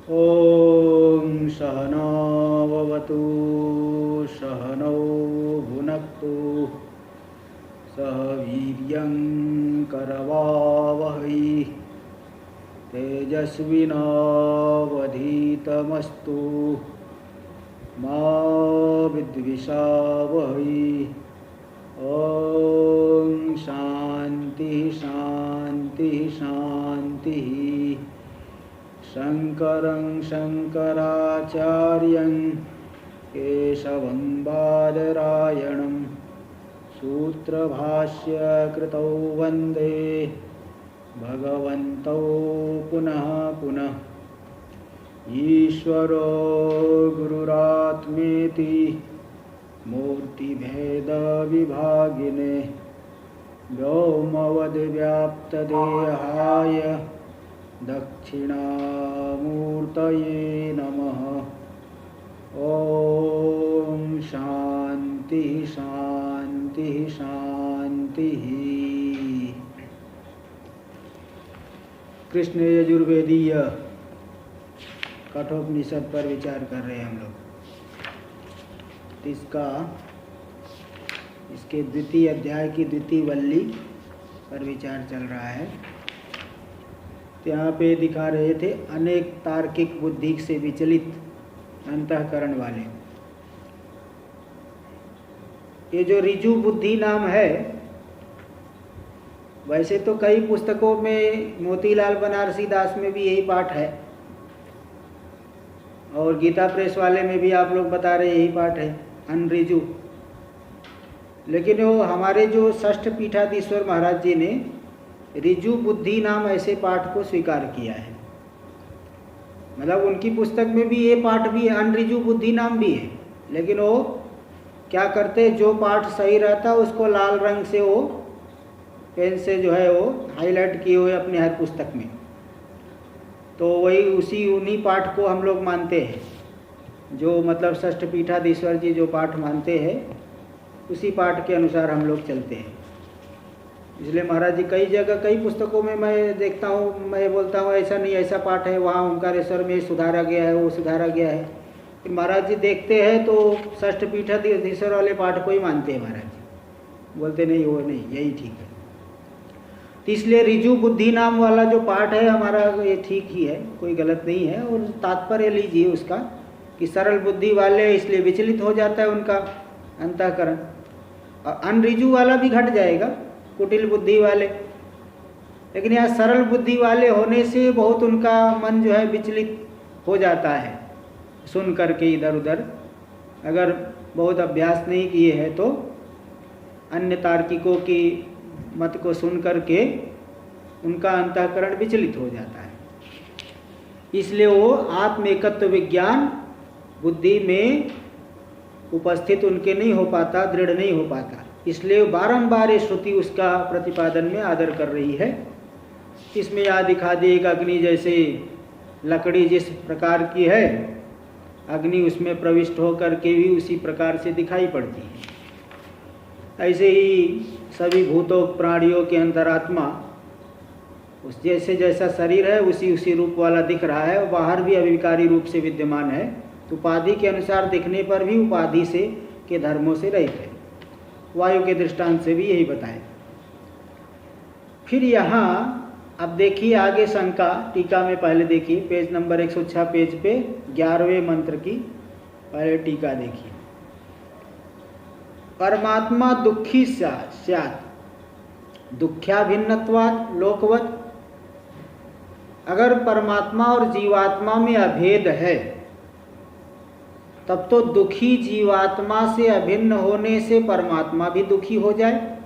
ॐ सहना भवतु सहनौ भुनक्तु सह वीर्यं करवावहै तेजस्विनावधीतमस्तु मा विद्विषावहै। ॐ शान्ति शान्ति शान्तिः। शङ्करं शङ्कराचार्यं केशवं बादरायणं सूत्रभाष्यकृतौ वन्दे भगवन्तौ पुनः पुनः। ईश्वरो गुरुरात्मेति मूर्तिभेदविभागिने व्योमवद्व्याप्तदेहाय दक्षिणामूर्तये नमः। ॐ शान्ति शान्ति शान्तिः। कृष्ण यजुर्वेदीय कठोपनिषद पर विचार कर रहे हैं हम लोग। इसके द्वितीय अध्याय की द्वितीय वल्ली पर विचार चल रहा है। यहाँ पे दिखा रहे थे अनेक तार्किक बुद्धि से विचलित अंतःकरण वाले। ये जो ऋजु बुद्धि नाम है, वैसे तो कई पुस्तकों में मोतीलाल बनारसी दास में भी यही पाठ है और गीता प्रेस वाले में भी आप लोग बता रहे यही पाठ है, अनऋजु। लेकिन वो हमारे जो षष्ठ पीठाधीश्वर महाराज जी ने ऋजु बुद्धि नाम ऐसे पाठ को स्वीकार किया है। मतलब उनकी पुस्तक में भी ये पाठ भी है, अनऋजु बुद्धि नाम भी है। लेकिन वो क्या करते, जो पाठ सही रहता उसको लाल रंग से वो पेन से जो है वो हाईलाइट किए हुए अपने हर पुस्तक में। तो वही उन्हीं पाठ को हम लोग मानते हैं, जो मतलब षष्ठ पीठाधीश्वर जी जो पाठ मानते हैं उसी पाठ के अनुसार हम लोग चलते हैं। इसलिए महाराज जी कई जगह कई पुस्तकों में मैं देखता हूँ, मैं बोलता हूँ ऐसा नहीं, ऐसा पाठ है, वहाँ ओंकारेश्वर में सुधारा गया है, वो सुधारा गया है। फिर महाराज जी देखते हैं तो षष्ठ पीठाधीश्वर वाले पाठ को ही मानते हैं। महाराज जी बोलते नहीं, वो नहीं, यही ठीक है। तो इसलिए ऋजु बुद्धि नाम वाला जो पाठ है हमारा, ये ठीक ही है, कोई गलत नहीं है। और तात्पर्य लीजिए उसका कि सरल बुद्धि वाले इसलिए विचलित हो जाता है उनका अंतःकरण, और अनऋजु वाला भी घट जाएगा, कुटिल बुद्धि वाले। लेकिन यहाँ सरल बुद्धि वाले होने से बहुत उनका मन जो है विचलित हो जाता है, सुन करके इधर उधर। अगर बहुत अभ्यास नहीं किए हैं तो अन्य तार्किकों की मत को सुन करके उनका अंतःकरण विचलित हो जाता है। इसलिए वो आत्म एकत्व विज्ञान बुद्धि में उपस्थित उनके नहीं हो पाता, दृढ़ नहीं हो पाता। इसलिए बारंबार ये श्रुति उसका प्रतिपादन में आदर कर रही है। इसमें यहाँ दिखा दी एक अग्नि जैसे लकड़ी जिस प्रकार की है, अग्नि उसमें प्रविष्ट होकर के भी उसी प्रकार से दिखाई पड़ती है। ऐसे ही सभी भूतों प्राणियों के अंतरात्मा उस जैसे जैसा शरीर है उसी रूप वाला दिख रहा है, और बाहर भी अविकारी रूप से विद्यमान है। तो उपाधि के अनुसार दिखने पर भी उपाधि से के धर्मों से रहित है। वायु के दृष्टांत से भी यही बताए। फिर यहाँ अब देखिए आगे शंका, टीका में पहले देखिए पेज नंबर 106 पेज पे 11वें मंत्र की पहले टीका देखिए। परमात्मा दुखी स्यात् दुख्याभिन्नत्वात् लोकवत्। अगर परमात्मा और जीवात्मा में अभेद है तब तो दुखी जीवात्मा से अभिन्न होने से परमात्मा भी दुखी हो जाए।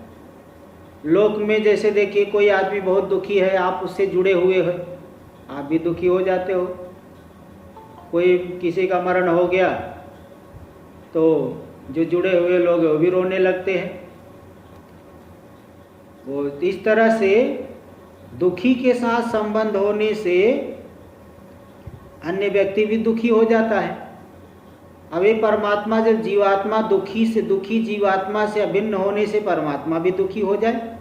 लोक में जैसे देखिए कोई आदमी बहुत दुखी है, आप उससे जुड़े हुए हो, आप भी दुखी हो जाते हो। कोई किसी का मरण हो गया तो जो जुड़े हुए लोग वो भी रोने लगते हैं। वो इस तरह से दुखी के साथ संबंध होने से अन्य व्यक्ति भी दुखी हो जाता है। अब ये परमात्मा जब जीवात्मा दुखी जीवात्मा से अभिन्न होने से परमात्मा भी दुखी हो जाए,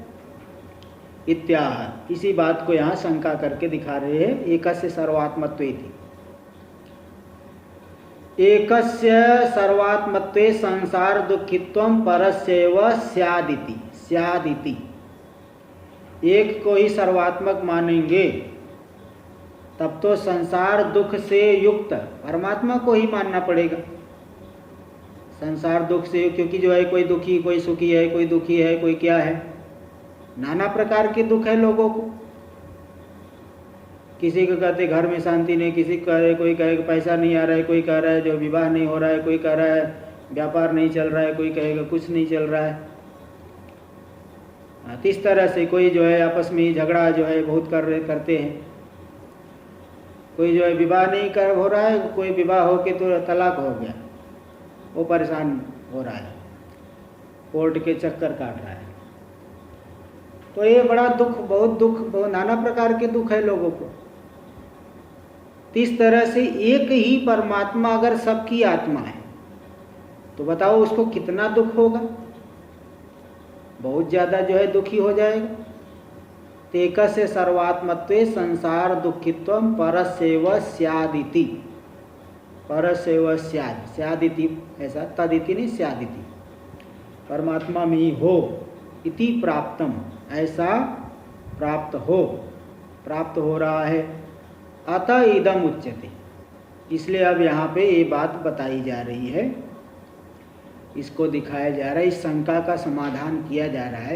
इत्याह। इसी बात को यहाँ शंका करके दिखा रहे हैं। एकस्य सर्वात्मत्वेति, एकस्य सर्वात्मत्वे संसार दुखित्वम परस्यैव स्यादिति। स्यादिति, एक को ही सर्वात्मक मानेंगे तब तो संसार दुख से युक्त परमात्मा को ही मानना पड़ेगा। संसार दुख से, क्योंकि जो है कोई दुखी कोई सुखी है, कोई दुखी है कोई क्या है, नाना प्रकार के दुख है लोगों को। किसी को कहते घर में शांति नहीं, किसी को कहे, कोई कहे पैसा नहीं आ रहा है, कोई कह रहा है जो विवाह नहीं हो रहा है, कोई कह रहा है व्यापार नहीं चल रहा है, कोई कहेगा कुछ नहीं चल रहा है। इस तरह से कोई जो है आपस में झगड़ा जो है बहुत करते हैं। कोई जो है विवाह नहीं कर हो रहा है, कोई विवाह हो के तो तलाक हो गया, वो परेशान हो रहा है, कोर्ट के चक्कर काट रहा है। तो ये बड़ा दुख, बहुत नाना प्रकार के दुख है लोगों को। इस तरह से एक ही परमात्मा अगर सबकी आत्मा है तो बताओ उसको कितना दुख होगा, बहुत ज़्यादा जो है दुखी हो जाएगा। एकस्य सर्वात्मत्वे संसार दुखित्वम परस्यैव स्यादिति। परस्यैव स्याद, स्यादिति ऐसा, तदिति नहीं स्यादिति, परमात्मा में ही हो, इति प्राप्तम, ऐसा प्राप्त हो रहा है। अतः इदम उच्यते, इसलिए अब यहाँ पे ये बात बताई जा रही है, इसको दिखाया जा रहा है, इस शंका का समाधान किया जा रहा है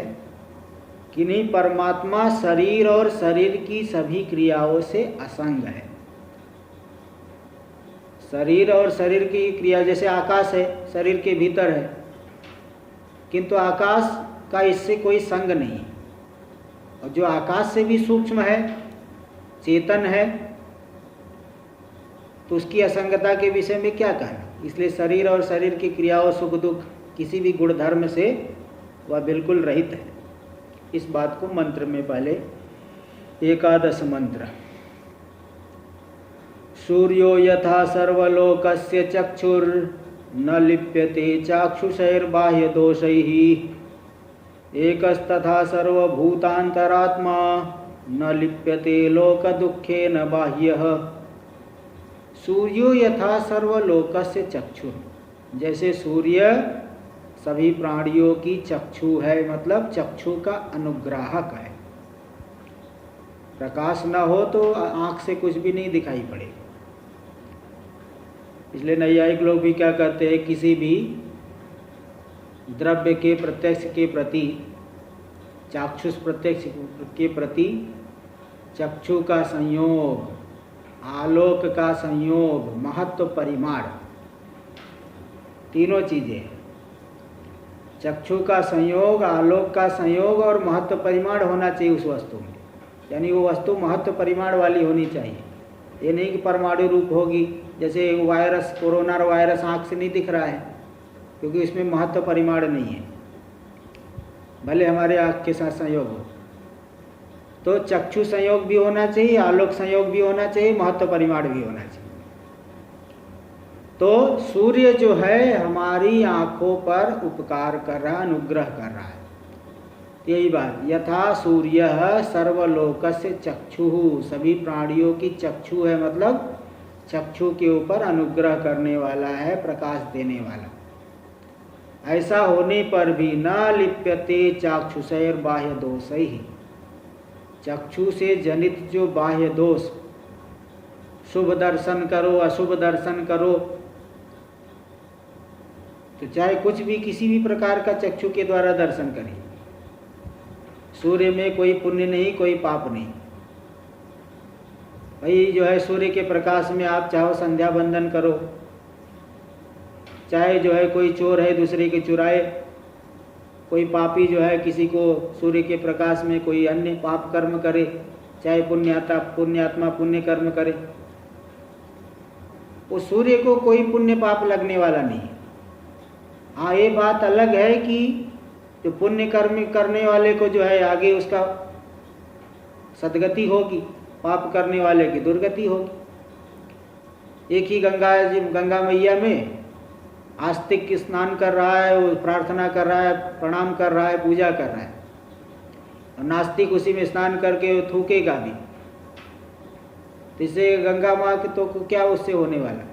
कि नहीं, परमात्मा शरीर और शरीर की सभी क्रियाओं से असंग है। शरीर और शरीर की क्रिया, जैसे आकाश है शरीर के भीतर है, किंतु आकाश का इससे कोई संग नहीं है। और जो आकाश से भी सूक्ष्म है, चेतन है, तो उसकी असंगता के विषय में क्या कहना। इसलिए शरीर और शरीर की क्रियाओं, सुख दुख, किसी भी गुण धर्म से वह बिल्कुल रहित है। इस बात को मंत्र में पहले एकादश मंत्र, सूर्यो यथा सर्वलोकस्य चक्षुर न लिप्यते चाक्षुषैर्बाह्य दोषैः, एकस्तथा सर्वभूतांतरात्मा न लिप्यते लोक दुखेन बाह्यः। सूर्यो यथा सर्वलोकस्य चक्षुर, जैसे सूर्य सभी प्राणियों की चक्षु है, मतलब चक्षु का अनुग्राहक है। प्रकाश न हो तो आँख से कुछ भी नहीं दिखाई पड़ेगा। इसलिए नैयायिक लोग भी क्या कहते हैं, किसी भी द्रव्य के प्रत्यक्ष के प्रति, चाक्षुष प्रत्यक्ष के प्रति चक्षु का संयोग, आलोक का संयोग, महत्व परिमाण, तीनों चीजें, चक्षु का संयोग, आलोक का संयोग और महत्व परिमाण होना चाहिए उस वस्तु में। यानी वो वस्तु महत्व परिमाण वाली होनी चाहिए। ये नहीं कि परमाणु रूप होगी, जैसे वायरस, कोरोना वायरस आँख से नहीं दिख रहा है क्योंकि इसमें महत्व परिमाण नहीं है, भले हमारे आँख के साथ संयोग हो। तो चक्षु संयोग भी होना चाहिए, आलोक संयोग भी होना चाहिए, महत्व परिमाण भी होना चाहिए। तो सूर्य जो है हमारी आँखों पर उपकार कर रहा, अनुग्रह कर रहा है। यही बात, यथा सूर्य सर्वलोकस्य चक्षुः, सभी प्राणियों की चक्षु है, मतलब चक्षु के ऊपर अनुग्रह करने वाला है, प्रकाश देने वाला। ऐसा होने पर भी न लिप्यते चाक्षुषैर बाह्य दोषैः, चक्षु से जनित जो बाह्य दोष, शुभ दर्शन करो अशुभ दर्शन करो, तो चाहे कुछ भी किसी भी प्रकार का चक्षु के द्वारा दर्शन करें, सूर्य में कोई पुण्य नहीं, कोई पाप नहीं। भाई जो है सूर्य के प्रकाश में आप चाहो संध्या बंदन करो, चाहे जो है कोई चोर है दूसरे के चुराए, कोई पापी जो है किसी को सूर्य के प्रकाश में कोई अन्य पाप कर्म करे, चाहे पुण्यात्मा पुण्य कर्म करे, वो सूर्य को कोई पुण्य पाप लगने वाला नहीं है। हाँ, ये बात अलग है कि जो पुण्य कर्म करने वाले को जो है आगे उसका सदगति होगी, पाप करने वाले की दुर्गति होगी। एक ही गंगा मैया में आस्तिक स्नान कर रहा है, वो प्रार्थना कर रहा है, प्रणाम कर रहा है, पूजा कर रहा है, और नास्तिक उसी में स्नान करके वो थूकेगा भी, तो इससे गंगा माँ के तो क्या उससे होने वाला,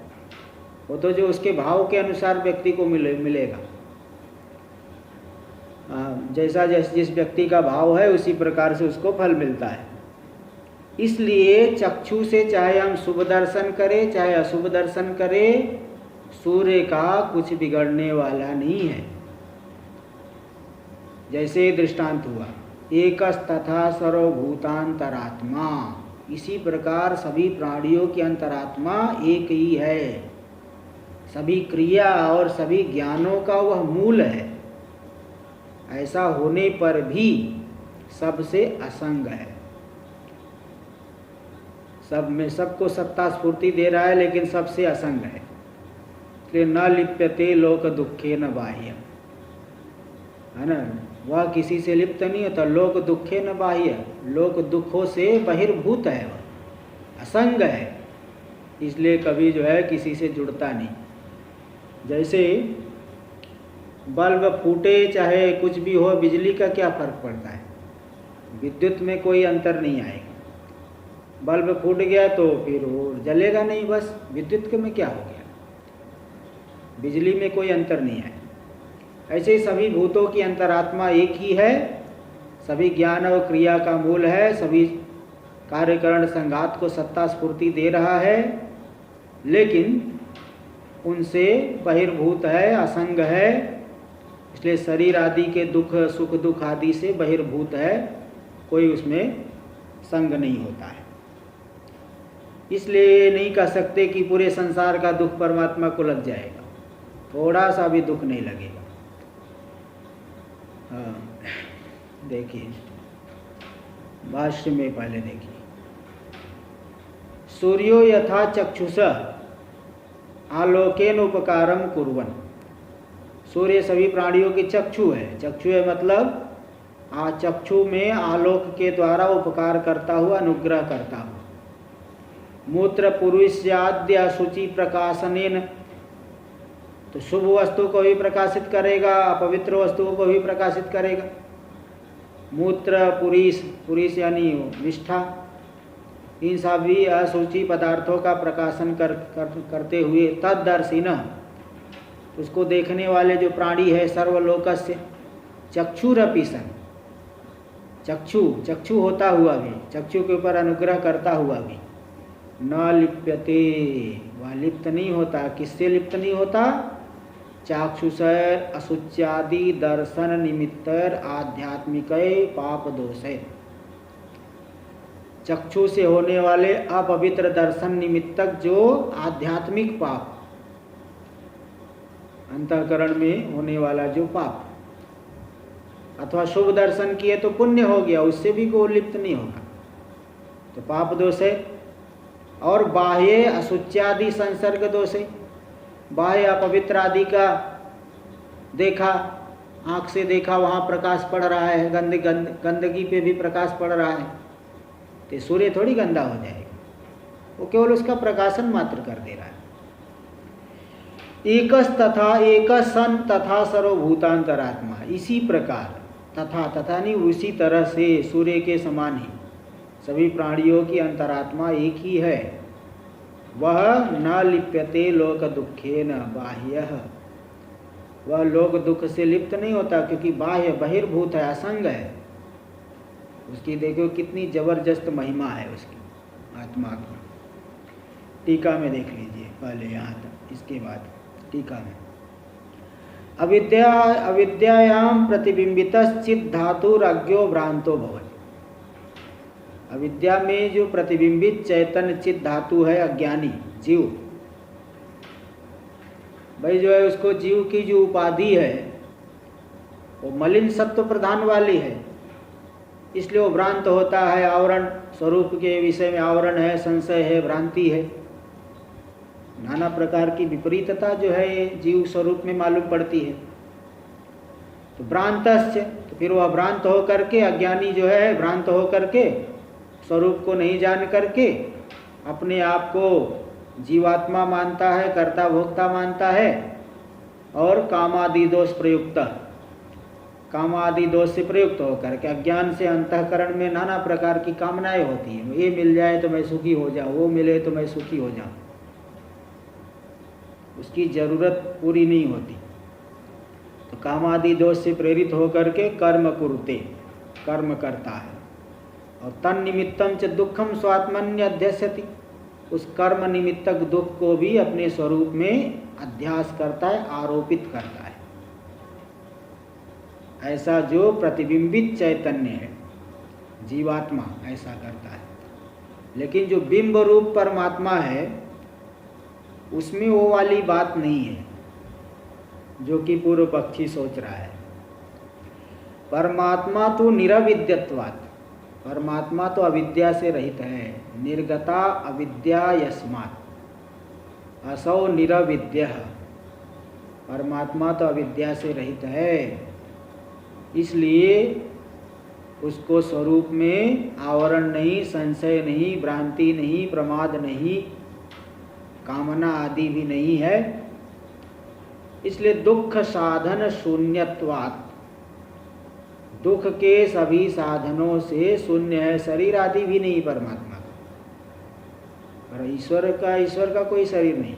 वो तो जो उसके भाव के अनुसार व्यक्ति को मिलेगा। जैसा जिस व्यक्ति का भाव है उसी प्रकार से उसको फल मिलता है। इसलिए चक्षु से चाहे हम शुभ दर्शन करें चाहे अशुभ दर्शन करें, सूर्य का कुछ बिगड़ने वाला नहीं है। जैसे दृष्टांत हुआ एकस्तथा सर्वभूतांतरात्मा, इसी प्रकार सभी प्राणियों की अंतरात्मा एक ही है। सभी क्रिया और सभी ज्ञानों का वह मूल है। ऐसा होने पर भी सबसे असंग है। सब में सबको सत्ता स्फूर्ति दे रहा है लेकिन सबसे असंग है। इसलिए न लिप्यते लोक दुखे न बाह्य, है ना। वह किसी से लिप्त नहीं होता। लोक दुखे न बाह्य, लोक दुखों से बहिर्भूत है, वह असंग है। इसलिए कभी जो है किसी से जुड़ता नहीं। जैसे बल्ब फूटे चाहे कुछ भी हो, बिजली का क्या फर्क पड़ता है? विद्युत में कोई अंतर नहीं आएगा। बल्ब फूट गया तो फिर वो जलेगा नहीं, बस। विद्युत के में क्या हो गया? बिजली में कोई अंतर नहीं है। ऐसे ही सभी भूतों की अंतरात्मा एक ही है। सभी ज्ञान और क्रिया का मूल है। सभी कार्यकरण संघात को सत्ता स्फूर्ति दे रहा है, लेकिन उनसे बहिर्भूत है, असंग है। इसलिए शरीर आदि के दुख, सुख दुख आदि से बहिर्भूत है, कोई उसमें संग नहीं होता है। इसलिए नहीं कह सकते कि पूरे संसार का दुख परमात्मा को लग जाएगा, थोड़ा सा भी दुख नहीं लगेगा। हाँ, देखिए भाष्य में पहले देखिए, सूर्यो यथा चक्षुष आलोकेन उपकारम कुर्वन्। सूर्य सभी प्राणियों की चक्षु है। चक्षु है मतलब चक्षु में आलोक के द्वारा उपकार करता हुआ, अनुग्रह करता हुआ। मूत्र पुरुषाद्य अशुचि प्रकाशनेन, तो शुभ वस्तु को भी प्रकाशित करेगा, अपवित्र वस्तुओं को भी प्रकाशित करेगा। मूत्र पुरुष यानी निष्ठा, इन सभी अशुचि पदार्थों का प्रकाशन करते हुए तद्दर्शिनः, उसको देखने वाले जो प्राणी है, सर्वलोकस्य चक्षुरपि सन, चक्षु होता हुआ भी, चक्षु के ऊपर अनुग्रह करता हुआ भी, न लिप्यते, वह लिप्त नहीं होता। किससे लिप्त नहीं होता? चाक्षुषैर अशुच्यादि दर्शन निमित्तर आध्यात्मिक पाप दोष है। चक्षु से होने वाले अपवित्र दर्शन निमित्तक जो आध्यात्मिक पाप, अंतःकरण में होने वाला जो पाप, अथवा शुभ दर्शन किए तो पुण्य हो गया, उससे भी कोई लिप्त नहीं होगा, तो पाप दोष है। और बाह्य अशुच्यादि संसर्ग दोष है। बाह्य अपवित्र आदि का देखा, आँख से देखा, वहाँ प्रकाश पड़ रहा है, गंदगी पे भी प्रकाश पड़ रहा है, तो सूर्य थोड़ी गंदा हो जाएगा, वो केवल उसका प्रकाशन मात्र कर दे रहा है। एकस सन तथा सर्वभूतांतरात्मा, इसी प्रकार तथा नहीं, उसी तरह से सूर्य के समान ही सभी प्राणियों की अंतरात्मा एक ही है। वह न लिप्यते लोक दुखे न बाह्य, वह लोक दुख से लिप्त नहीं होता, क्योंकि बाह्य बहिर्भूत है, असंग है। उसकी देखो कितनी जबरदस्त महिमा है उसकी आत्मा की। टीका में देख लीजिए पहले यहाँ तक, इसके बाद टीका में अविद्यायाम प्रतिबिंबितश्चित् धातुरज्ञो भ्रांतो भवति। अविद्या में जो प्रतिबिंबित चैतन्य चित्त धातु है, अज्ञानी जीव, भाई जो है उसको जीव की जो उपाधि है वो मलिन सत्व प्रधान वाली है, इसलिए वो भ्रांत होता है। आवरण, स्वरूप के विषय में आवरण है, संशय है, भ्रांति है, नाना प्रकार की विपरीतता जो है ये जीव स्वरूप में मालूम पड़ती है। तो भ्रांतस्य, तो फिर वह भ्रांत हो करके, अज्ञानी जो है भ्रांत हो करके, स्वरूप को नहीं जान करके अपने आप को जीवात्मा मानता है, कर्ता भोक्ता मानता है, और कामादि दोष प्रयुक्त, कामादि दोष से प्रयुक्त होकर के अज्ञान से अंतःकरण में नाना प्रकार की कामनाएं होती हैं। ये मिल जाए तो मैं सुखी हो जाऊं, वो मिले तो मैं सुखी हो जाऊं। उसकी जरूरत पूरी नहीं होती। तो कामादि दोष से प्रेरित होकर के कर्म कुरुते, कर्म करता है। और तन निमित्तम च दुखम स्वात्मन्य अध्यस्यति, उस कर्म निमित्तक दुख को भी अपने स्वरूप में अध्यास करता है, आरोपित करता है। ऐसा जो प्रतिबिंबित चैतन्य है जीवात्मा ऐसा करता है। लेकिन जो बिंब रूप परमात्मा है उसमें वो वाली बात नहीं है जो कि पूर्व पक्षी सोच रहा है। परमात्मा तो निरविद्यत्वात्, परमात्मा तो अविद्या से रहित है। निर्गता अविद्या यस्मात् असौ निरविद्यः, परमात्मा तो अविद्या से रहित है, इसलिए उसको स्वरूप में आवरण नहीं, संशय नहीं, भ्रांति नहीं, प्रमाद नहीं, कामना आदि भी नहीं है। इसलिए दुख साधन शून्यत्वात्, दुख के सभी साधनों से शून्य है। शरीर आदि भी नहीं परमात्मा का, पर ईश्वर का कोई शरीर नहीं।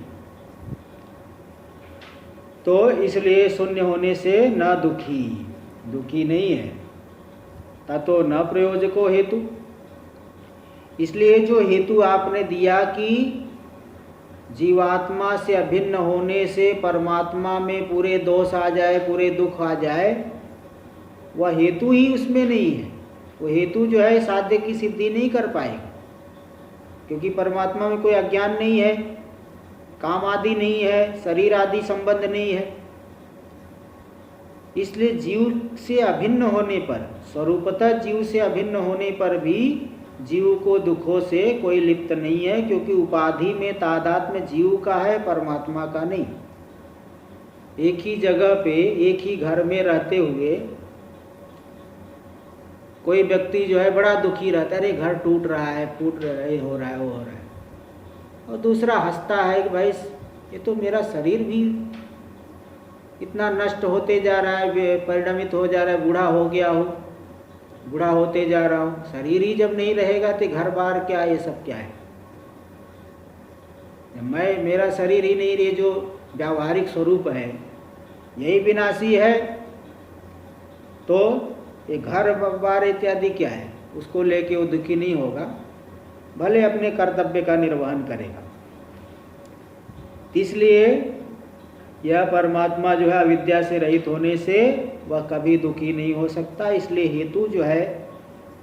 तो इसलिए शून्य होने से न दुखी नहीं है। ततो न प्रयोजको हेतु, इसलिए जो हेतु आपने दिया कि जीवात्मा से अभिन्न होने से परमात्मा में पूरे दोष आ जाए, पूरे दुख आ जाए, वह हेतु ही उसमें नहीं है। वो हेतु जो है साध्य की सिद्धि नहीं कर पाएगा, क्योंकि परमात्मा में कोई अज्ञान नहीं है, काम आदि नहीं है, शरीर आदि संबंध नहीं है। इसलिए जीव से अभिन्न होने पर, स्वरूपतः जीव से अभिन्न होने पर भी जीव को दुखों से कोई लिप्त नहीं है, क्योंकि उपाधि में तादात्म्य जीव का है, परमात्मा का नहीं। एक ही जगह पे एक ही घर में रहते हुए कोई व्यक्ति जो है बड़ा दुखी रहता है, अरे घर टूट रहा है, फूट रहा है, हो रहा है, वो हो रहा है, और दूसरा हंसता है कि भाई ये तो मेरा शरीर भी इतना नष्ट होते जा रहा है, परिणमित हो जा रहा है, बूढ़ा हो गया हो, बूढ़ा होते जा रहा हूँ, शरीर ही जब नहीं रहेगा तो घर बार क्या, ये सब क्या है। मेरा शरीर ही नहीं, ये जो व्यावहारिक स्वरूप है यही विनाशी है, तो ये घर बार इत्यादि क्या है, उसको लेके वो दुखी नहीं होगा, भले अपने कर्तव्य का निर्वहन करेगा। इसलिए यह परमात्मा जो है अविद्या से रहित होने से वह कभी दुखी नहीं हो सकता। इसलिए हेतु जो है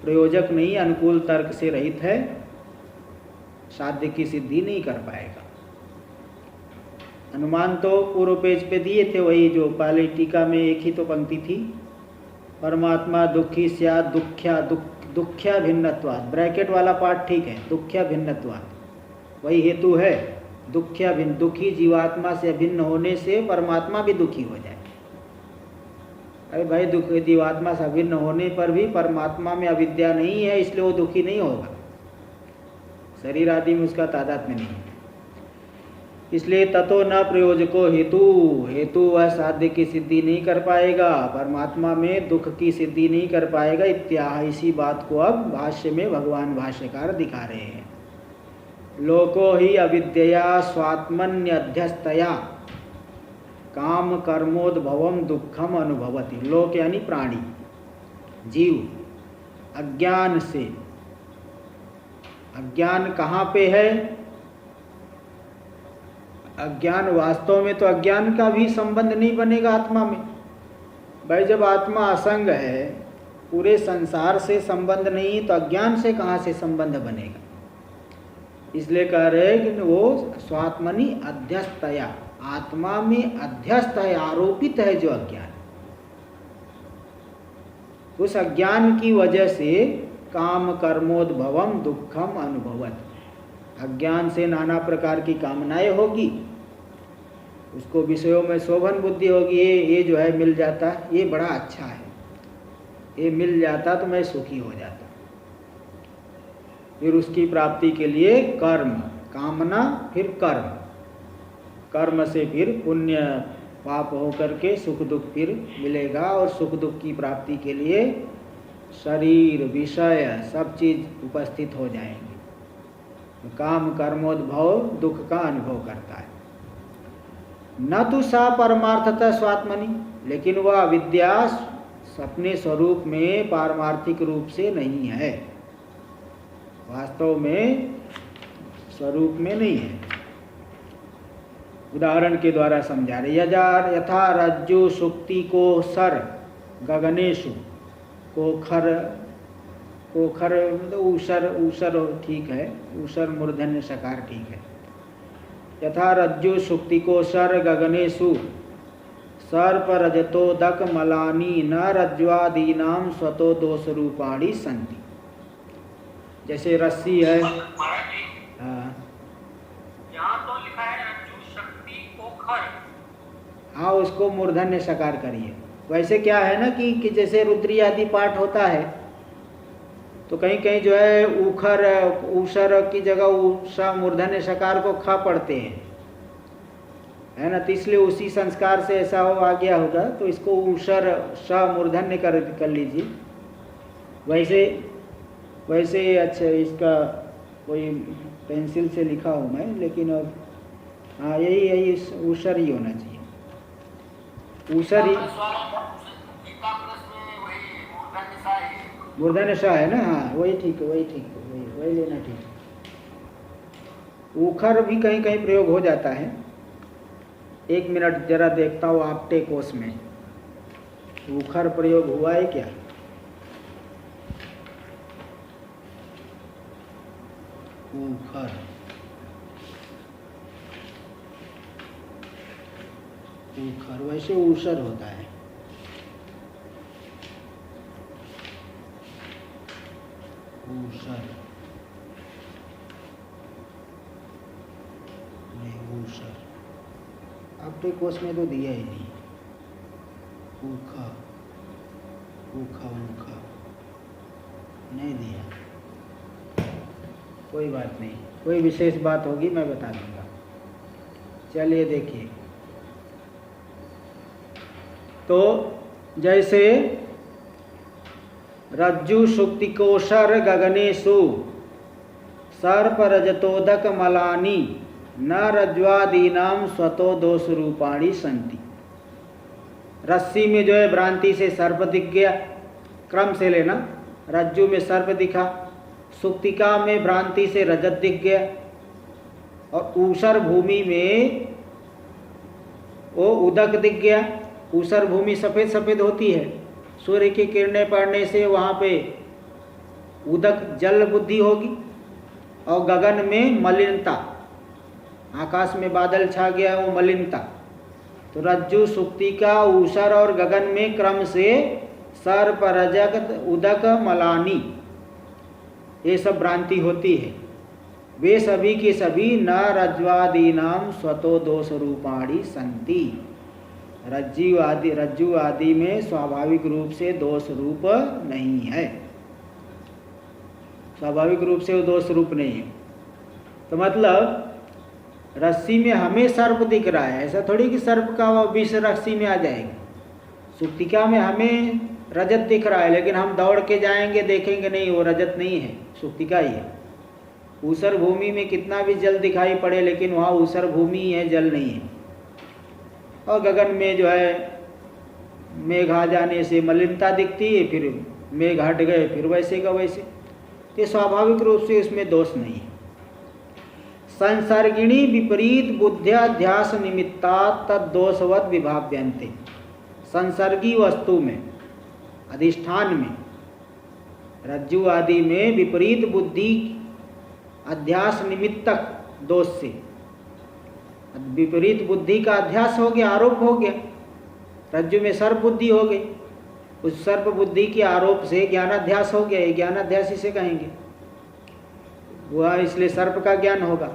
प्रयोजक नहीं, अनुकूल तर्क से रहित है, साध्य की सिद्धि नहीं कर पाएगा। अनुमान तो पूर्व पेज पे दिए थे, वही जो पहले टीका में एक ही तो पंक्ति थी, परमात्मा दुखी स्यात् दुख्या भिन्नत्वात्, ब्रैकेट वाला पार्ट ठीक है, दुख्या भिन्नत्वात् वही हेतु है। दुख्या भिन्न, दुखी जीवात्मा से भिन्न होने से परमात्मा भी दुखी हो जाए। अरे भाई दुख जीवात्मा से अभिन्न होने पर भी परमात्मा में अविद्या नहीं है, इसलिए वो दुखी नहीं होगा, शरीर आदि में उसका तादात्म्य नहीं है। इसलिए ततो न प्रयोजको हेतु वह साध्य की सिद्धि नहीं कर पाएगा, परमात्मा में दुख की सिद्धि नहीं कर पाएगा। इत्याह, इसी बात को अब भाष्य में भगवान भाष्यकार दिखा रहे हैं। लोको ही अविद्यया स्वात्मन्यध्यस्तया काम कर्मोद्भवम दुखम अनुभवति। लोक यानी प्राणी, जीव अज्ञान से, अज्ञान कहाँ पे है? अज्ञान वास्तव में तो अज्ञान का भी संबंध नहीं बनेगा आत्मा में। भाई जब आत्मा असंग है, पूरे संसार से संबंध नहीं, तो अज्ञान से कहाँ से संबंध बनेगा? इसलिए कह रहे हैं कि वो स्वात्मनि अध्यस्तया, आत्मा में अध्यस्त है, आरोपित है जो अज्ञान, उस अज्ञान की वजह से काम कर्मोद्भवम दुखम अनुभवत, अज्ञान से नाना प्रकार की कामनाएं होगी, उसको विषयों में शोभन बुद्धि होगी, ये जो है मिल जाता, ये बड़ा अच्छा है, ये मिल जाता तो मैं सुखी हो जाता। फिर उसकी प्राप्ति के लिए कर्म, कामना, फिर कर्म, कर्म से फिर पुण्य पाप हो करके सुख दुख फिर मिलेगा, और सुख दुख की प्राप्ति के लिए शरीर विषय सब चीज उपस्थित हो जाएंगे। काम कर्मोद्भव दुख का अनुभव करता है। न तो सा परमार्थतः स्वात्मनि, लेकिन वह विद्या अपने स्वरूप में पारमार्थिक रूप से नहीं है, वास्तव में स्वरूप में नहीं है। उदाहरण के द्वारा समझा रहे, यथा रज्जु सुक्ति को सर गगनेशु, कोखर मतलब ऊसर ठीक है, ऊसर मूर्धन्य सकार ठीक है। यथा रज्जु सुक्ति को सर गगनेशु सर्प रजतोदक मलानी न रज्ज्वादीनाम स्वतो दोष रूपाणी संति। जैसे रस्सी है, हाँ यहाँ तो लिखा है रज्जु शक्ति कोखर, हाँ उसको मूर्धन्य सकार करिए। वैसे क्या है ना कि जैसे रुद्री आदि पाठ होता है तो कहीं कहीं जो है ऊखर ऊसर की जगह ऊषा मूर्धन्य सकार को खा पढ़ते हैं, है ना, तो इसलिए उसी संस्कार से ऐसा हो आ गया होगा, तो इसको ऊसर स मूर्धन्य कर लीजिए। वैसे अच्छा इसका कोई पेंसिल से लिखा हूँ मैं, लेकिन अब हाँ यही ऊसर ही होना चाहिए, ऊसर ही मूर्धन्य सा है ना, हाँ वही ठीक है, वही लेना ठीक है। ऊखर भी कहीं कहीं प्रयोग हो जाता है। 1 मिनट जरा देखता हूँ आपटे कोश में ऊखर प्रयोग हुआ है क्या। ऊखर वैसे ऊसर होता है। ऊसर नहीं, ऊसर आपटे कोश में तो दिया ही नहीं। ऊखा नहीं दिया, कोई बात नहीं, कोई विशेष बात होगी मैं बता दूंगा। चलिए देखिए, तो जैसे रज्जु सुक्तिकोशर गगनेशु सर्प रजतोदक मलानी न रज्ज्वादीनाम स्वतो दोष रूपाणी संति। रस्सी में जो है भ्रांति से सर्प दिख गया, क्रम से लेना, रज्जु में सर्प दिखा, सुक्तिका में भ्रांति से रजत दिख गया, और ऊसर भूमि में वो उदक दिख गया। ऊसर भूमि सफ़ेद सफ़ेद होती है, सूर्य की किरणें पड़ने से वहाँ पे उदक जल बुद्धि होगी, और गगन में मलिनता, आकाश में बादल छा गया वो मलिनता। तो रज्जु सुक्तिका ऊसर और गगन में क्रम से सर्प रजत उदक मलानी ये सब भ्रांति होती है। वे सभी के सभी न रज्ज्वादीनाम स्वतो दोष रूपाणी संति। रज्जु आदि में स्वाभाविक रूप से दोष रूप नहीं है, स्वाभाविक रूप से वो दोष रूप नहीं है। तो मतलब रस्सी में हमें सर्प दिख रहा है, ऐसा थोड़ी कि सर्प का विष रस्सी में आ जाएगा। सुक्तिका में हमें रजत दिख रहा है, लेकिन हम दौड़ के जाएंगे देखेंगे नहीं, वो रजत नहीं है, सुक्तिका ही है। ऊसर भूमि में कितना भी जल दिखाई पड़े, लेकिन वहाँ ऊसर भूमि ही है, जल नहीं है। और गगन में जो है मेघ आ जाने से मलिनता दिखती है, फिर मेघ हट गए फिर वैसे का वैसे, तो स्वाभाविक रूप से उसमें दोष नहीं है। संसर्गिणी विपरीत बुद्ध्याध्यास निमित्ता तद्दोषवत विभाव्यन्ते। संसर्गी वस्तु में, अधिष्ठान में, रज्जु आदि में विपरीत बुद्धि अध्यास निमित्तक दोष से, विपरीत बुद्धि का अध्यास हो गया, आरोप हो गया, रज्जु में सर्प बुद्धि हो गई, उस सर्प बुद्धि के आरोप से ज्ञानाध्यास हो गया, ये ज्ञानाध्यास इसे कहेंगे, वह इसलिए सर्प का ज्ञान होगा।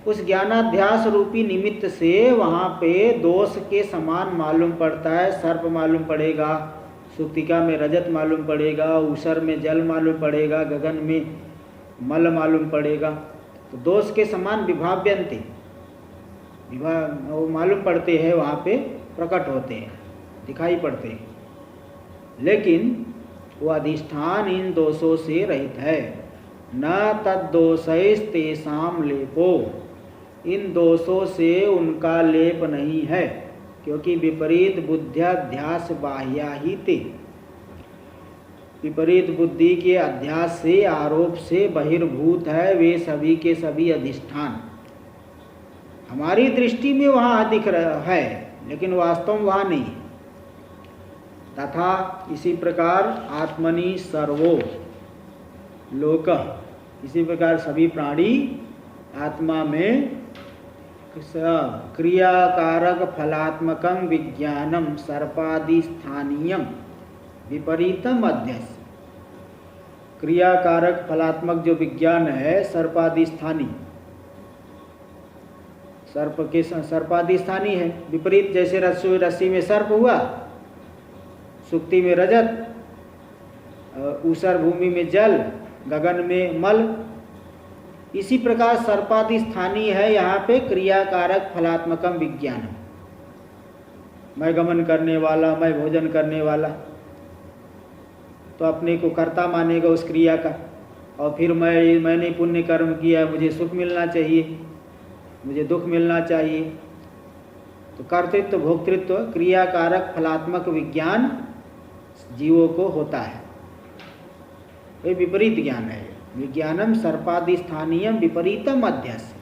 उस ज्ञानाध्यास रूपी निमित्त से वहाँ पे दोष के समान मालूम पड़ता है, सर्प मालूम पड़ेगा, सुक्तिका में रजत मालूम पड़ेगा, ऊसर में जल मालूम पड़ेगा, गगन में मल मालूम पड़ेगा, तो दोष के समान विभाव्यन्ते, वो मालूम पड़ते हैं, वहाँ पे प्रकट होते हैं, दिखाई पड़ते हैं, लेकिन वो अधिष्ठान इन दोषों से रहित है। न तद्दोषैस्तेषां लेपो, इन दोषों से उनका लेप नहीं है, क्योंकि विपरीत बुद्ध्याध्यास बाह्या ही ते। विपरीत बुद्धि के अध्यास से, आरोप से बहिर्भूत है वे सभी के सभी अधिष्ठान। हमारी दृष्टि में वहाँ दिख रहा है, लेकिन वास्तव में वहाँ नहीं है। तथा इसी प्रकार आत्मनि सर्वो लोकः, इसी प्रकार सभी प्राणी आत्मा में क्रियाकारक फलात्मकं विज्ञानम सर्पादि स्थानीयम विपरीतम अध्यस। क्रियाकारक फलात्मक जो विज्ञान है सर्पादि स्थानी, सर्पादि स्थानी है। विपरीत जैसे रस्सी में सर्प हुआ, सुक्ति में रजत, ऊसर भूमि में जल, गगन में मल, इसी प्रकार सर्पादि स्थानीय है यहाँ पे क्रियाकारक फलात्मकम विज्ञान। मैं गमन करने वाला, मैं भोजन करने वाला, तो अपने को कर्ता मानेगा उस क्रिया का, और फिर मैंने पुण्य कर्म किया, मुझे सुख मिलना चाहिए, मुझे दुख मिलना चाहिए। तो कर्तृत्व भोक्तृत्व क्रियाकारक फलात्मक विज्ञान जीवों को होता है। ये विपरीत ज्ञान है। विज्ञानम सर्पादि स्थानीयम विपरीतम अध्यस।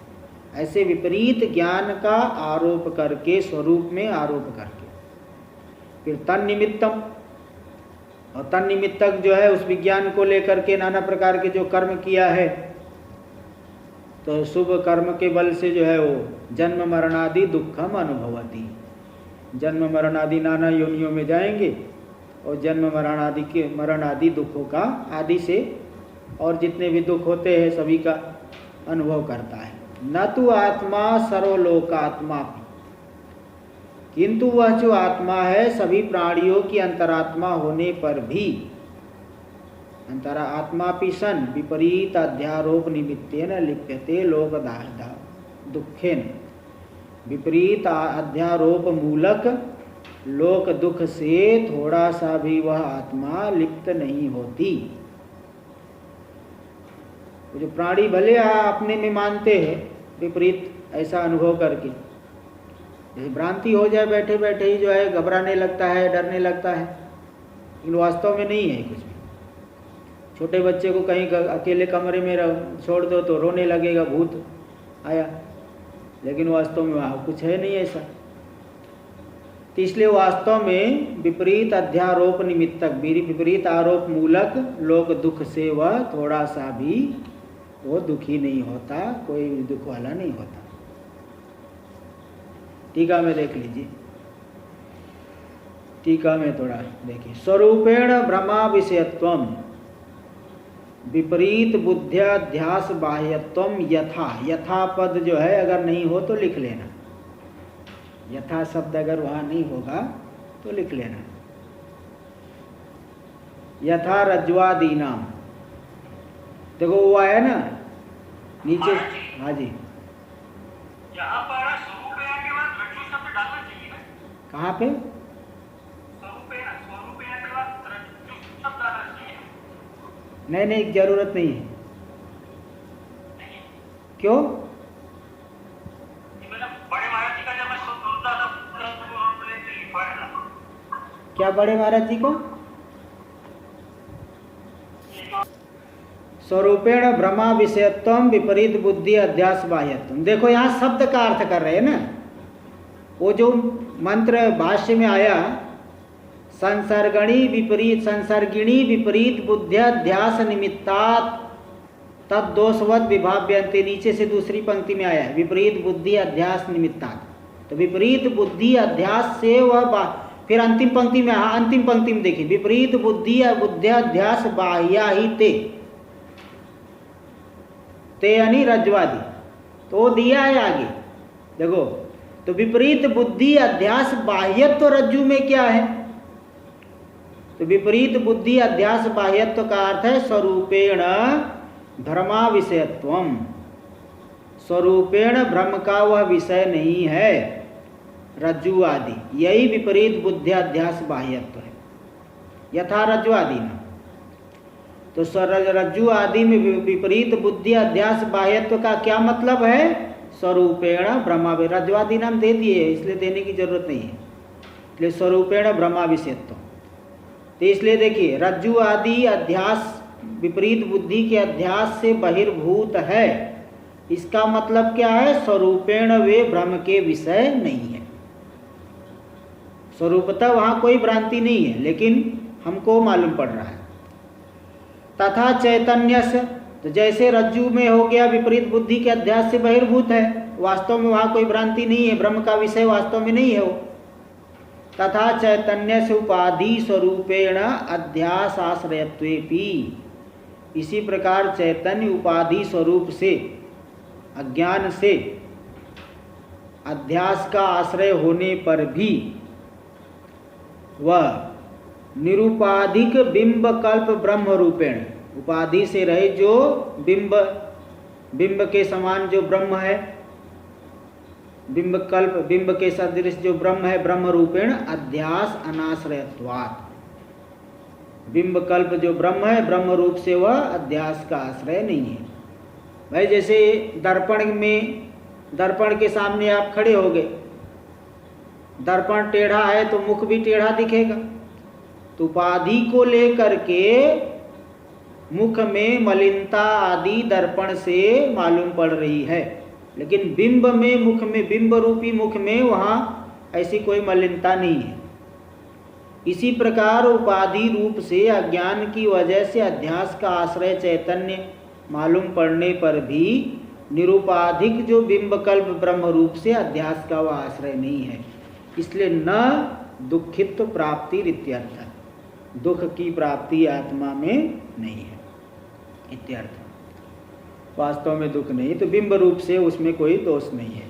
ऐसे विपरीत ज्ञान का आरोप करके, स्वरूप में आरोप करके, फिर तन निमित्तम, और तन निमित्तक जो है उस विज्ञान को लेकर के नाना प्रकार के जो कर्म किया है, तो शुभ कर्म के बल से जो है वो जन्म मरणादि दुखम अनुभवती। जन्म मरणादि नाना योनियों में जाएंगे और जन्म मरण आदि दुखों का आदि से, और जितने भी दुख होते हैं सभी का अनुभव करता है। न तो आत्मा सर्वलोकात्मा, किंतु वह जो आत्मा है सभी प्राणियों की अंतरात्मा होने पर भी, अंतरा आत्मापि सन विपरीत अध्यारोप निमित्तेन लिप्यते लोकदाह दुखेन। विपरीत अध्यारोप मूलक लोक दुख से थोड़ा सा भी वह आत्मा लिप्त नहीं होती। जो प्राणी भले अपने में मानते हैं विपरीत ऐसा अनुभव करके, जैसे भ्रांति हो जाए बैठे बैठे ही जो है घबराने लगता है, डरने लगता है, लेकिन वास्तव में नहीं है कुछ भी। छोटे बच्चे को कहीं अकेले कमरे में छोड़ दो तो रोने लगेगा, भूत आया, लेकिन वास्तव में वहाँ कुछ है नहीं ऐसा। तो इसलिए वास्तव में विपरीत अध्यारोप निमित्तक, विपरीत आरोप मूलक लोक दुख से वह थोड़ा सा भी वो दुखी नहीं होता, कोई दुख वाला नहीं होता। टीका में देख लीजिए, टीका में थोड़ा देखिए। स्वरूपेण भ्रमा विषयत्वम विपरीत बुद्ध्याध्यास बाह्यत्वम यथा। यथा पद जो है अगर नहीं हो तो लिख लेना, यथा शब्द अगर वहाँ नहीं होगा तो लिख लेना। यथा रज्ज्वादी नाम, देखो वो आया ना नीचे। हाँ जी, यहाँ पर स्वरूपेण के बाद रज्जु शब्द डालना चाहिए ना? कहाँ पे? स्वरूपेण के बाद रज्जु शब्द डालना चाहिए। नहीं नहीं, जरूरत नहीं है। क्यों? बड़े महाराज जी का जब मैं सुनता था तो उन्होंने लिखा है ना। क्या बड़े महाराज जी को? स्वरूपेण भ्रमा विषयत्वम विपरीत बुद्धि अध्यास बाह्यत्वम। देखो यहाँ शब्द का अर्थ कर रहे हैं ना, वो जो मंत्र भाष्य में आया संसर्गिणी विपरीत बुद्ध्याध्यास निमित्तात् तद्दोषवत् विभाव्यन्ते, नीचे से दूसरी पंक्ति में आया है विपरीत बुद्धि अध्यास निमित्तात्। तो विपरीत बुद्धि अध्यास से वह, फिर अंतिम पंक्ति में, अंतिम पंक्ति में देखिए विपरीत बुद्धि बुद्ध्याध्यास बाह्या ही ते यानी रज्ज्वादी, तो दिया है आगे देखो। तो विपरीत बुद्धि अध्यास बाह्यत्व रज्जु में क्या है? तो विपरीत बुद्धि अध्यास बाह्यत्व का अर्थ है स्वरूपेण भ्रमा विषयत्वम। स्वरूपेण भ्रम का वह विषय नहीं है रज्जु आदि, यही विपरीत बुद्ध्याध्यास बाह्यत्व है। यथा रज्जु आदि में, तो रज्जु आदि में विपरीत बुद्धि अध्यास बाह्यत्व का क्या मतलब है? स्वरूपेण ब्रह्मा, रज्ज्वादि नाम दे दिए इसलिए देने की जरूरत नहीं है, इसलिए स्वरूपेण ब्रह्मा विषयत्व। तो इसलिए देखिए रज्जु आदि अध्यास विपरीत बुद्धि के अध्यास से बहिर्भूत है, इसका मतलब क्या है? स्वरूपेण वे ब्रह्म के विषय नहीं है। स्वरूपतः वहां कोई भ्रांति नहीं है, लेकिन हमको मालूम पड़ रहा है। तथा चैतन्य से, तो जैसे रज्जु में हो गया विपरीत बुद्धि के अध्यास से बहिर्भूत है, वास्तव में वहां कोई भ्रांति नहीं है, ब्रह्म का विषय वास्तव में नहीं है वो। तथा चैतन्य से उपाधि स्वरूपेण अध्यास आश्रयत्वेपि, इसी प्रकार चैतन्य उपाधि स्वरूप से अज्ञान से अध्यास का आश्रय होने पर भी वह निरुपाधिक बिंब कल्प ब्रह्म रूपेण, उपाधि से रहे जो बिंब के समान जो ब्रह्म है, बिंब कल्प बिंब के सदृश जो ब्रह्म है, ब्रह्म रूपेण अध्यास अनाश्रयत्वात्, बिंब कल्प जो ब्रह्म है ब्रह्म रूप से वह अध्यास का आश्रय नहीं है। भाई जैसे दर्पण के सामने आप खड़े हो गए, दर्पण टेढ़ा है तो मुख भी टेढ़ा दिखेगा, तो उपाधि को लेकर के मुख में मलिनता आदि दर्पण से मालूम पड़ रही है, लेकिन बिंब में मुख में बिंब रूपी मुख में वहाँ ऐसी कोई मलिनता नहीं है। इसी प्रकार उपाधि रूप से अज्ञान की वजह से अध्यास का आश्रय चैतन्य मालूम पड़ने पर भी निरुपाधिक जो बिंबकल्प ब्रह्म रूप से अध्यास का वह आश्रय नहीं है, इसलिए न दुखित प्राप्ति इत्यर्थ, दुख की प्राप्ति आत्मा में नहीं है इत्यर्थ। वास्तव में दुख नहीं, तो बिंब रूप से उसमें कोई दोष नहीं है।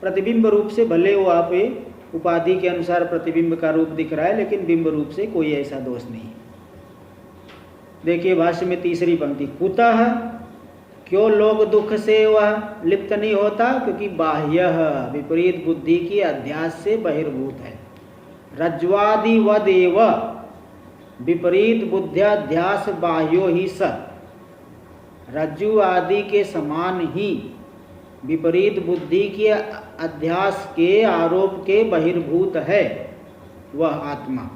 प्रतिबिंब रूप से भले वो आप उपाधि के अनुसार प्रतिबिंब का रूप दिख रहा है, लेकिन बिंब रूप से कोई ऐसा दोष नहीं है। देखिए भाष्य में तीसरी पंक्ति, कुतः, क्यों लोग दुख से वह लिप्त नहीं होता? क्योंकि बाह्य विपरीत बुद्धि की अध्यास से बहिर्भूत है। रज्ज्वादिवदेव विपरीत बुद्ध्याध्यास बाह्यो ही स, रज्जु आदि के समान ही विपरीत बुद्धि के अध्यास के आरोप के बहिर्भूत है वह आत्मा।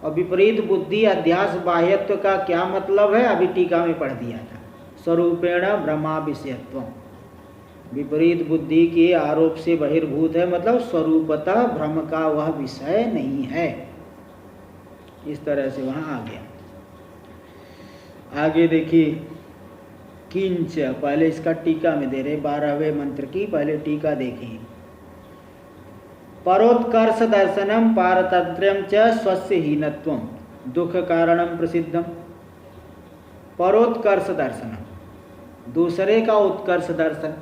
और विपरीत बुद्धि अध्यास बाह्यत्व का क्या मतलब है? अभी टीका में पढ़ दिया था, स्वरूपेण ब्रह्मा विषयत्व, विपरीत बुद्धि के आरोप से बहिर्भूत है, मतलब स्वरूपतः भ्रम का वह विषय नहीं है। इस तरह से वहां आ गया। आगे देखिए, किंच, पहले इसका टीका में दे रहे 12वें मंत्र की, पहले टीका देखिए। परोत्कर्ष दर्शनम पारतंत्र्यम च स्वस्य हीनत्वम दुख कारणम प्रसिद्धम। परोत्कर्ष दर्शनम, दूसरे का उत्कर्ष दर्शन,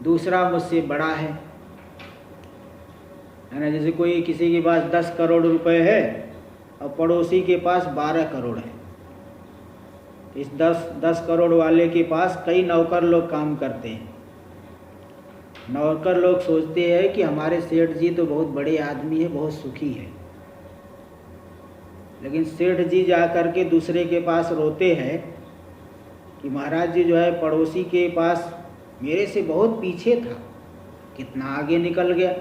दूसरा मुझसे बड़ा है ना। जैसे कोई किसी के पास 10 करोड़ रुपए है और पड़ोसी के पास 12 करोड़ है। इस 10 करोड़ वाले के पास कई नौकर लोग काम करते हैं। नौकर लोग सोचते हैं कि हमारे सेठ जी तो बहुत बड़े आदमी है, बहुत सुखी है, लेकिन सेठ जी जा कर के दूसरे के पास रोते हैं कि महाराज जी जो है पड़ोसी के पास मेरे से बहुत पीछे था, कितना आगे निकल गया,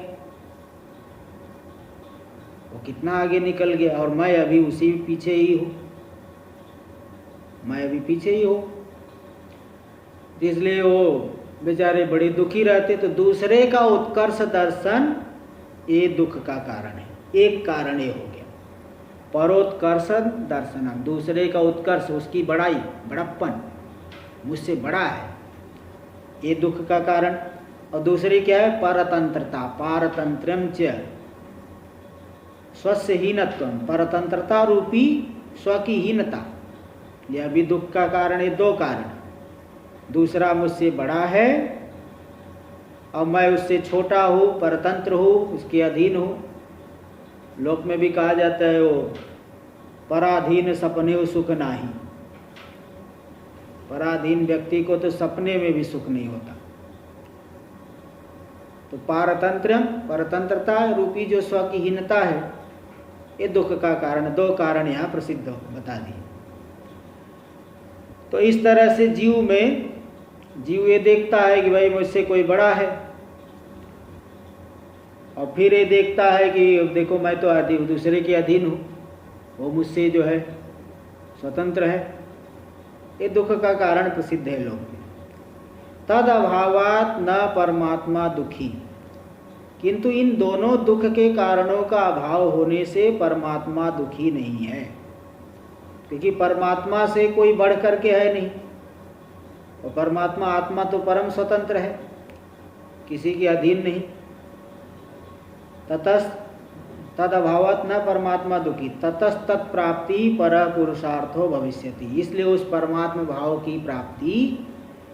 वो कितना आगे निकल गया और मैं अभी उसी पीछे ही हूँ, मैं अभी पीछे ही हूँ। इसलिए वो बेचारे बड़े दुखी रहते। तो दूसरे का उत्कर्ष दर्शन ये दुख का कारण है, एक कारण ये हो गया। परोत्कर्ष दर्शन, दूसरे का उत्कर्ष, उसकी बड़ाई, बड़प्पन, मुझसे बड़ा है, ये दुख का कारण। और दूसरी क्या है? परतंत्रता, पारतंत्रम च स्वस्य हीनत्वम, परतंत्रता रूपी स्व की हीनता, यह भी दुख का कारण है। दो कारण, दूसरा मुझसे बड़ा है और मैं उससे छोटा हूँ, परतंत्र हूँ, उसके अधीन हूँ। लोक में भी कहा जाता है वो पराधीन सपने सुख नाही, पराधीन व्यक्ति को तो सपने में भी सुख नहीं होता। तो पारतंत्र, परतंत्रता रूपी जो स्व की हीनता है, ये दुख का कारण। दो कारण यहाँ प्रसिद्ध बता दिए। तो इस तरह से जीव ये देखता है कि भाई मुझसे कोई बड़ा है, और फिर ये देखता है कि देखो मैं तो दूसरे के अधीन हूँ, वो मुझसे जो है स्वतंत्र है। ये दुख का कारण प्रसिद्ध है लोक में। तद अभावात न परमात्मा दुखी, किंतु इन दोनों दुख के कारणों का अभाव होने से परमात्मा दुखी नहीं है, क्योंकि परमात्मा से कोई बढ़ करके है नहीं, और परमात्मा आत्मा तो परम स्वतंत्र है, किसी के अधीन नहीं। तद अभावत न परमात्मा दुखी ततस्त प्राप्ति पर पुरुषार्थो भविष्यति, इसलिए उस परमात्मा भाव की प्राप्ति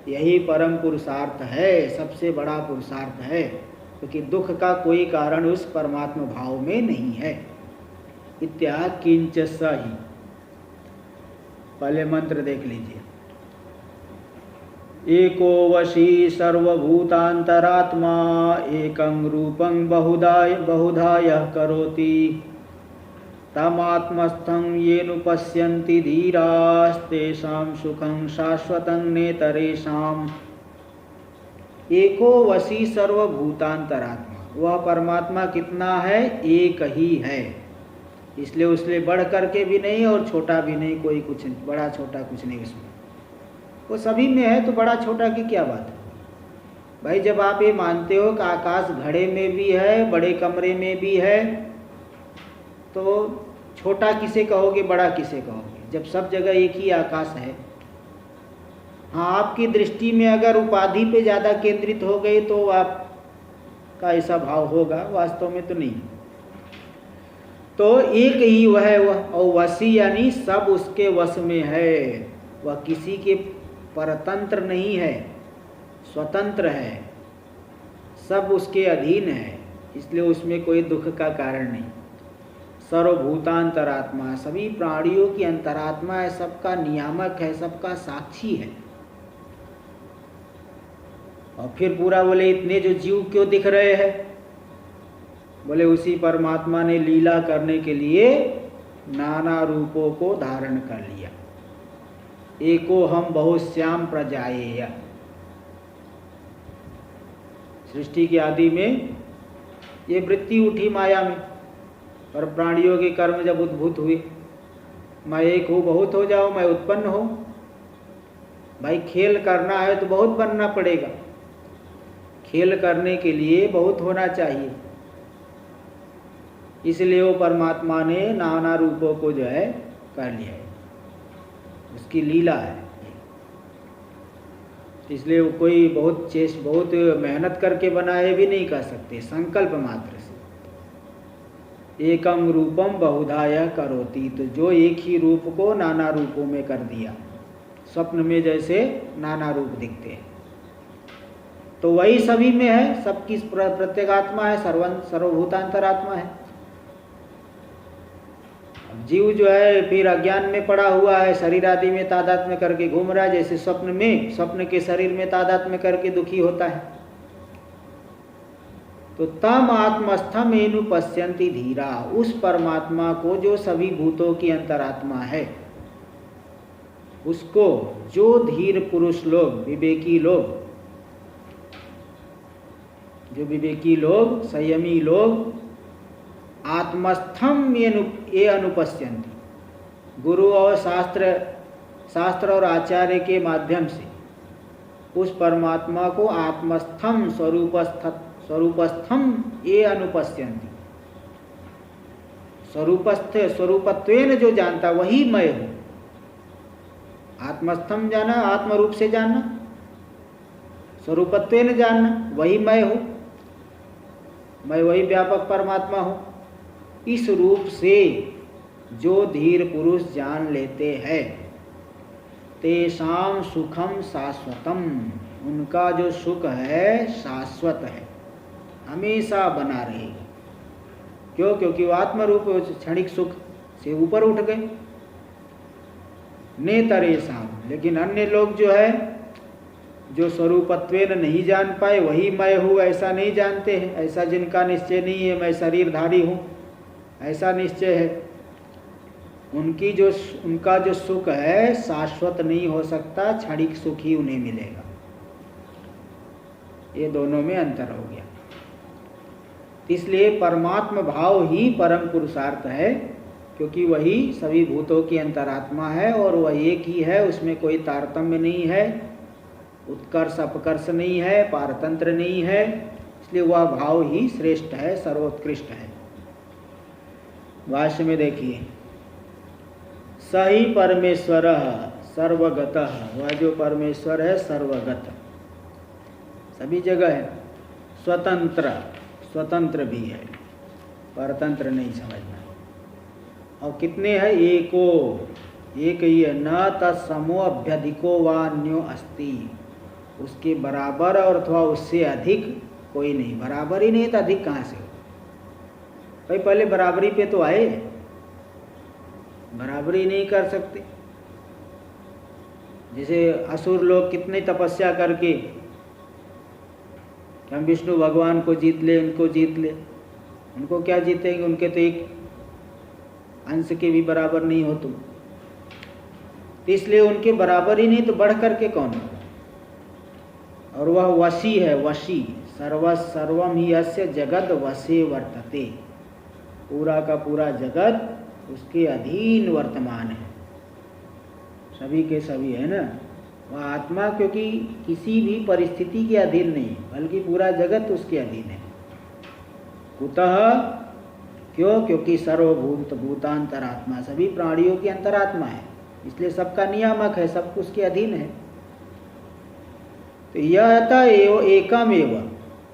यही परम पुरुषार्थ है, सबसे बड़ा पुरुषार्थ है, क्योंकि दुख का कोई कारण उस परमात्मा भाव में नहीं है। इत्यादि किंच सही। पहले मंत्र देख लीजिए। एको वशी सर्वभूतांतरात्मा एकं रूपं बहुधा यः करोति तमात्मस्थं येनुपश्यन्ति धीरास्तेषां सुखं शाश्वतं नेतरेषाम्। एको वशी सर्वभूतांतरात्मा, वह परमात्मा कितना है? एक ही है, इसलिए उससे बढ़ करके भी नहीं और छोटा भी नहीं, कोई कुछ बड़ा छोटा कुछ नहीं उसमें, वो सभी में है, तो बड़ा छोटा की क्या बात है भाई। जब आप ये मानते हो कि आकाश घड़े में भी है, बड़े कमरे में भी है, तो छोटा किसे कहोगे, बड़ा किसे कहोगे, जब सब जगह एक ही आकाश है। हाँ, आपकी दृष्टि में अगर उपाधि पे ज़्यादा केंद्रित हो गई तो आपका ऐसा भाव होगा, वास्तव में तो नहीं। तो एक ही वह है, वह और वशी यानी सब उसके वश में है, वह किसी के परतंत्र नहीं है, स्वतंत्र है, सब उसके अधीन है, इसलिए उसमें कोई दुख का कारण नहीं। सर्वभूतांतरात्मा, सभी प्राणियों की अंतरात्मा है, सबका नियामक है, सबका साक्षी है। और फिर पूरा बोले इतने जो जीव क्यों दिख रहे हैं? बोले उसी परमात्मा ने लीला करने के लिए नाना रूपों को धारण कर लिया। एको हम बहुश्याम प्रजाएय, सृष्टि की आदि में ये वृत्ति उठी माया में, और प्राणियों के कर्म जब उद्भूत हुए, मैं एक हूँ बहुत हो जाओ, मैं उत्पन्न हो। भाई खेल करना है तो बहुत बनना पड़ेगा, खेल करने के लिए बहुत होना चाहिए, इसलिए वो परमात्मा ने नाना रूपों को जो है कर लिया है, उसकी लीला है। इसलिए वो कोई बहुत मेहनत करके बनाए भी नहीं कर सकते, संकल्प मात्र से। एकम रूपम बहुधा यः करोति, तो जो एक ही रूप को नाना रूपों में कर दिया, स्वप्न में जैसे नाना रूप दिखते हैं, तो वही सभी में है, सबकी प्रत्येगात्मा है, सर्वभूतांतरात्मा है। जीव जो है फिर अज्ञान में पड़ा हुआ है, शरीर आदि में तादात्म्य करके घूम रहा है, जैसे स्वप्न के शरीर में तादात्म्य करके दुखी होता है। तो तम आत्मस्थम एनु पश्यन्ति धीरा, उस परमात्मा को जो सभी भूतों की अंतरात्मा है, उसको जो धीर पुरुष लोग, विवेकी लोग, संयमी लोग आत्मस्थम ये अनुपश्यन्ति, गुरु और शास्त्र और आचार्य के माध्यम से उस परमात्मा को आत्मस्थम स्वरूपस्थम ये अनुपश्यन्ति, स्वरूपत्वेन जो जानता वही मैं हूँ। आत्मस्थम जाना, आत्म रूप से जानना, स्वरूपत्वेन जानना, वही मैं हूँ, मैं वही व्यापक परमात्मा हूँ। इस रूप से जो धीर पुरुष जान लेते हैं, तेषां सुखम शाश्वतम, उनका जो सुख है शाश्वत है, हमेशा बना रहेगा। क्यों? क्योंकि वो आत्मरूप क्षणिक सुख से ऊपर उठ गए। नेतरेषां, लेकिन अन्य लोग जो है, जो स्वरूपत्वेन नहीं जान पाए, वही मैं हूँ ऐसा नहीं जानते हैं, ऐसा जिनका निश्चय नहीं है मैं शरीरधारी हूँ ऐसा निश्चय है, उनका जो सुख है शाश्वत नहीं हो सकता, क्षणिक सुख ही उन्हें मिलेगा। ये दोनों में अंतर हो गया। इसलिए परमात्म भाव ही परम पुरुषार्थ है, क्योंकि वही सभी भूतों की अंतरात्मा है और वह एक ही है, उसमें कोई तारतम्य नहीं है, उत्कर्ष अपकर्ष नहीं है, पारतंत्र नहीं है, इसलिए वह भाव ही श्रेष्ठ है, सर्वोत्कृष्ट है। भाष्य में देखिए, सही परमेश्वर सर्वगतः, वह जो परमेश्वर है सर्वगत, सभी जगह है, स्वतंत्र, स्वतंत्र भी है, परतंत्र नहीं समझना। और कितने हैं? एको, एक ही है, न तत्समो अभ्यधिको वान्यो अस्ति, उसके बराबर और अथवा उससे अधिक कोई नहीं। बराबर ही नहीं तो अधिक कहाँ से हो भाई? पहले बराबरी पे तो आए, बराबरी नहीं कर सकते। जैसे असुर लोग कितने तपस्या करके हम विष्णु भगवान को जीत ले, उनको जीत ले, उनको क्या जीतेंगे? उनके तो एक अंश के भी बराबर नहीं हो तुम, तो इसलिए उनके बराबर ही नहीं तो बढ़ करके कौन? और वह वशी है, वशी, सर्वम ही अस्य जगत वशे वर्तते, पूरा का पूरा जगत उसके अधीन वर्तमान है, सभी के सभी है ना। वह आत्मा क्योंकि किसी भी परिस्थिति के अधीन नहीं, बल्कि पूरा जगत उसके अधीन है। कुतः, क्यों? क्योंकि सर्वभूत भूतांतरात्मा, सभी प्राणियों की अंतरात्मा है, इसलिए सबका नियामक है, सब उसके अधीन है। तो यह था एव एकम एव,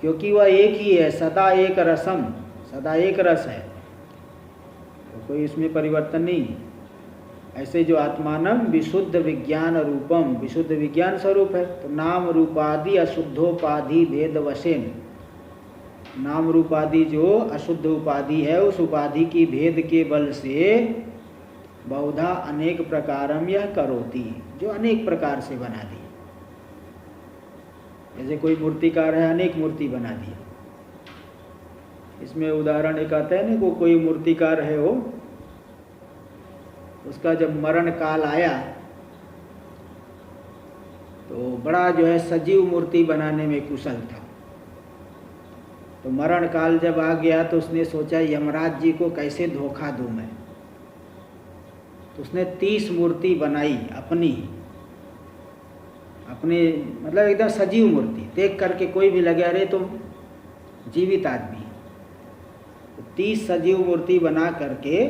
क्योंकि वह एक ही है, सदा एक रसम, सदा एक रस है, तो कोई इसमें परिवर्तन नहीं। ऐसे जो आत्मानम विशुद्ध विज्ञान रूपम, विशुद्ध विज्ञान स्वरूप है, तो नाम रूपादि अशुद्धोपाधि भेद वशेन, नाम रूपादि जो अशुद्ध उपाधि है, उस उपाधि की भेद के बल से बहुधा अनेक प्रकारम यह करोति, जो अनेक प्रकार से बना दी। जैसे कोई मूर्तिकार है, अनेक मूर्ति बना दी। इसमें उदाहरण एक आता है ना, को कोई मूर्तिकार है, वो उसका जब मरण काल आया तो बड़ा जो है सजीव मूर्ति बनाने में कुशल था। तो मरण काल जब आ गया तो उसने सोचा यमराज जी को कैसे धोखा दूं मैं। तो उसने 30 मूर्ति बनाई अपनी मतलब एकदम सजीव मूर्ति, देख करके कोई भी लगे अरे तुम जीवित आदमी। तो 30 सजीव मूर्ति बना करके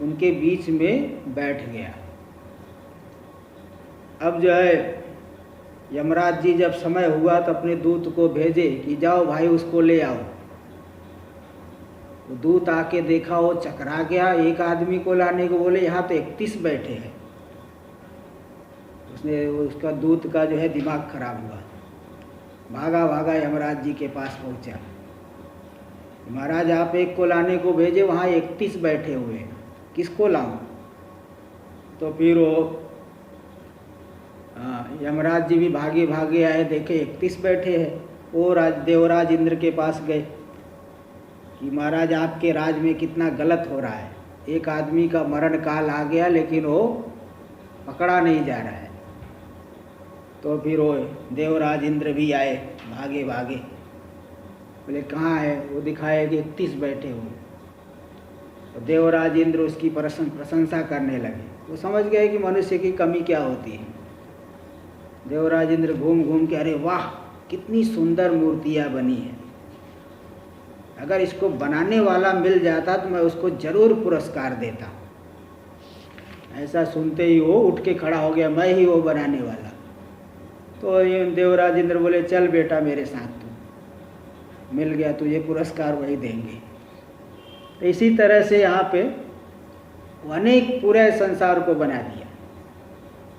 उनके बीच में बैठ गया। अब जो है यमराज जी जब समय हुआ तो अपने दूत को भेजे कि जाओ भाई उसको ले आओ। वो दूत आके देखा, वो चकरा गया। एक आदमी को लाने को बोले, यहाँ तो 31 बैठे हैं। उसने उसका दूत का जो है दिमाग खराब हुआ, भागा भागा यमराज जी के पास पहुंचा। महाराज आप एक को लाने को भेजे, वहाँ 31 बैठे हुए हैं, किसको लाऊं? तो फिर वो यमराज जी भी भागे भागे आए, देखे 31 बैठे हैं। वो देवराज इंद्र के पास गए कि महाराज आपके राज में कितना गलत हो रहा है, एक आदमी का मरण काल आ गया लेकिन वो पकड़ा नहीं जा रहा है। तो फिर वो देवराज इंद्र भी आए भागे भागे, बोले कहाँ है? वो दिखाए कि 31 बैठे हुए। तो देवराज इंद्र उसकी प्रशंसा करने लगे। वो समझ गए कि मनुष्य की कमी क्या होती है। देवराज इंद्र घूम घूम के, अरे वाह कितनी सुंदर मूर्तियाँ बनी है, अगर इसको बनाने वाला मिल जाता तो मैं उसको जरूर पुरस्कार देता। ऐसा सुनते ही वो उठ के खड़ा हो गया, मैं ही वो बनाने वाला। तो देवराज इंद्र बोले चल बेटा मेरे साथ, तू मिल गया, तुझे पुरस्कार वही देंगे। तो इसी तरह से यहाँ पे अनेक पूरे संसार को बना दिया।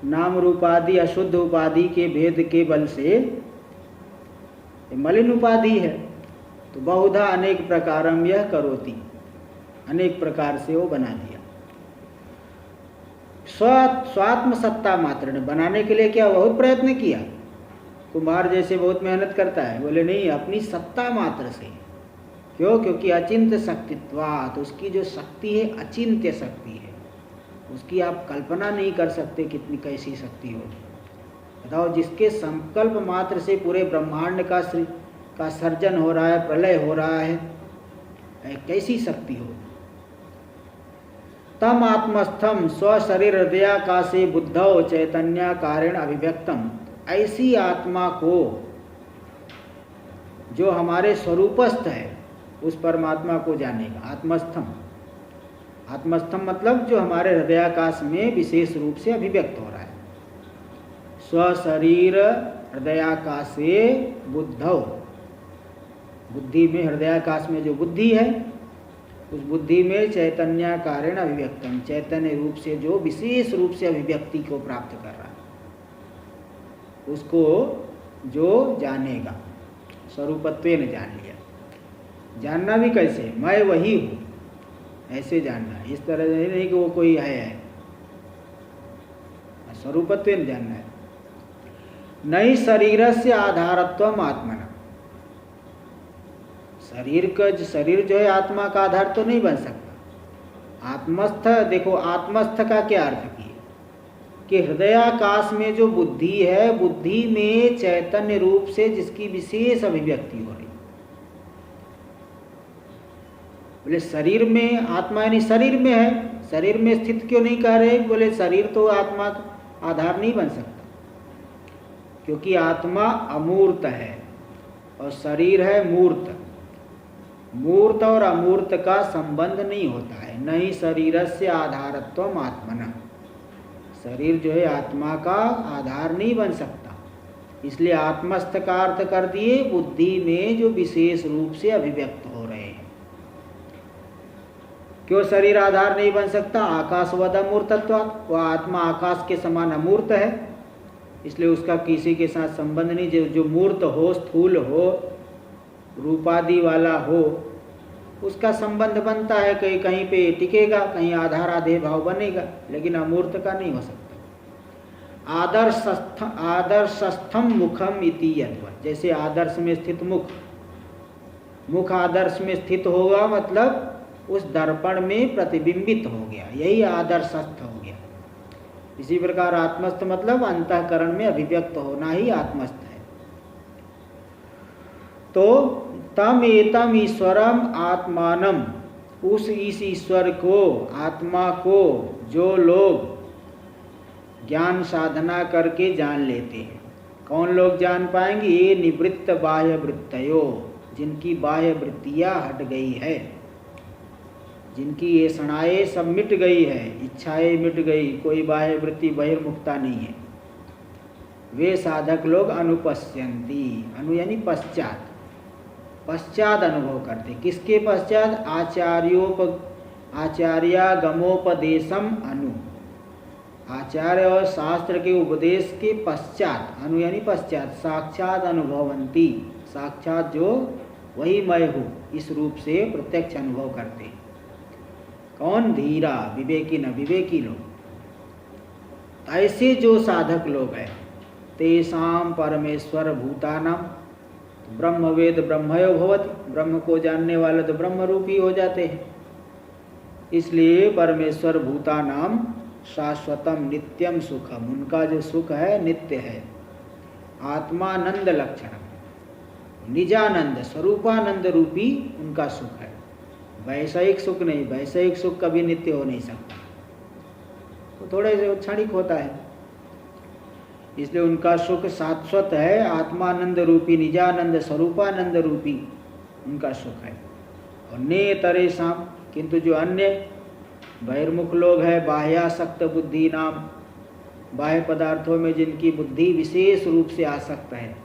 नाम रूपादि अशुद्ध उपाधि के भेद के बल से मलिन उपाधि है, तो बहुधा अनेक प्रकारम यह करोति, अनेक प्रकार से वो बना दिया। स्वात्म सत्ता मात्र ने बनाने के लिए क्या बहुत प्रयत्न किया, कुम्हार जैसे बहुत मेहनत करता है, बोले नहीं अपनी सत्ता मात्र से। क्यों? क्योंकि अचिंत्य शक्तित्वात्, उसकी जो शक्ति है अचिंत्य शक्ति है, उसकी आप कल्पना नहीं कर सकते कितनी कैसी शक्ति होगी। बताओ, जिसके संकल्प मात्र से पूरे ब्रह्मांड का का सर्जन हो रहा है, प्रलय हो रहा है, कैसी शक्ति हो। तम आत्मस्थम स्वशरीर हृदयाकाशे बुद्धौ चैतन्याकारेण अभिव्यक्तम, ऐसी आत्मा को जो हमारे स्वरूपस्थ है उस परमात्मा को जानेगा। आत्मस्थम, आत्मस्थम मतलब जो हमारे हृदयाकाश में विशेष रूप से अभिव्यक्त हो रहा है। स्वशरीर हृदयाकाशे बुद्धौ, बुद्धि में, हृदयाकाश में जो बुद्धि है उस बुद्धि में चैतन्याकारेण अभिव्यक्तम, चैतन्य रूप से जो विशेष रूप से अभिव्यक्ति को प्राप्त कर रहा है उसको जो जानेगा, स्वरूपत्वेन जान लिया। जानना भी कैसे, मैं वही हूँ ऐसे जानना, इस तरह नहीं कि वो कोई है, स्वरूपत्वेन जानना है। नई शरीर से आधारत्वम आत्मना, शरीर जो है आत्मा का आधार तो नहीं बन सकता। आत्मस्थ, देखो आत्मस्थ का क्या अर्थ किया कि हृदयाकाश में जो बुद्धि है, बुद्धि में चैतन्य रूप से जिसकी विशेष अभिव्यक्ति हो रही। बोले शरीर में आत्मा यानी शरीर में है, शरीर में स्थित क्यों नहीं कह रहे? बोले शरीर तो आत्मा का आधार नहीं बन सकता, क्योंकि आत्मा अमूर्त है और शरीर है मूर्त। मूर्त और अमूर्त का संबंध नहीं होता है। नहीं शरीरस्य आधारत्वम आत्मना, शरीर जो है आत्मा का आधार नहीं बन सकता, इसलिए आत्मस्थ का अर्थ कर दिए बुद्धि में जो विशेष रूप से अभिव्यक्त हो रहे हैं। क्यों शरीर आधार नहीं बन सकता? आकाशवद अमूर्तत्वात्, वह आत्मा आकाश के समान अमूर्त है, इसलिए उसका किसी के साथ संबंध नहीं। जो मूर्त हो, स्थूल हो, रूपादि वाला हो, उसका संबंध बनता है, कहीं कहीं पे टिकेगा, कहीं आधार आधे भाव बनेगा, लेकिन अमूर्त का नहीं हो सकता। आदर्शस्थम मुखम इति यद्वत्, जैसे आदर्श में स्थित मुख, मुख आदर्श में स्थित होगा मतलब उस दर्पण में प्रतिबिंबित हो गया, यही आदर्शस्थ हो गया। इसी प्रकार आत्मस्थ मतलब अंतःकरण में अभिव्यक्त होना ही आत्मस्थ है। तो तम एतम ईश्वरम आत्मानम, उस इस ईश्वर को, आत्मा को जो लोग ज्ञान साधना करके जान लेते हैं। कौन लोग जान पाएंगे? ये निवृत्त बाह्य वृत्तयो, जिनकी बाह्य वृत्तियाँ हट गई है, जिनकी ये सणाएँ सब मिट गई है, इच्छाएं मिट गई, कोई बाह्य वृत्ति बहिर्मुखता नहीं है, वे साधक लोग अनुपश्यन्ति, अनु यानी पश्चात, पश्चात अनुभव करते। किसके पश्चात? आचार्यागमोपदेशम अनु, आचार्य और शास्त्र के उपदेश के पश्चात, अनु यानी पश्चात, साक्षात अनुभवंती, साक्षात जो वही मैं हूँ इस रूप से प्रत्यक्ष अनुभव करते। कौन? धीरा, विवेकी न विवेकी लोग। ऐसे जो साधक लोग हैं, तेषाम परमेश्वर भूतानाम, ब्रह्मवेद ब्रह्मयो भवति, ब्रह्म को जानने वाले तो ब्रह्म रूपी हो जाते हैं। इसलिए परमेश्वर भूतानाम शाश्वतम नित्यम सुखम, उनका जो सुख है नित्य है। आत्मानंद लक्षणम, निजानंद स्वरूपानंद रूपी उनका सुख है, वैषयिक सुख नहीं। वैषयिक सुख कभी नित्य हो नहीं सकता, तो थोड़े से क्षणिक होता है, इसलिए उनका सुख शाश्वत है। आत्मानंद रूपी, निजानंद स्वरूपानंद रूपी उनका सुख है। और नेतरेषाम, किंतु जो अन्य बहिर्मुख लोग हैं, बाह्यासक्त बुद्धि नाम, बाह्य पदार्थों में जिनकी बुद्धि विशेष रूप से आसक्त है,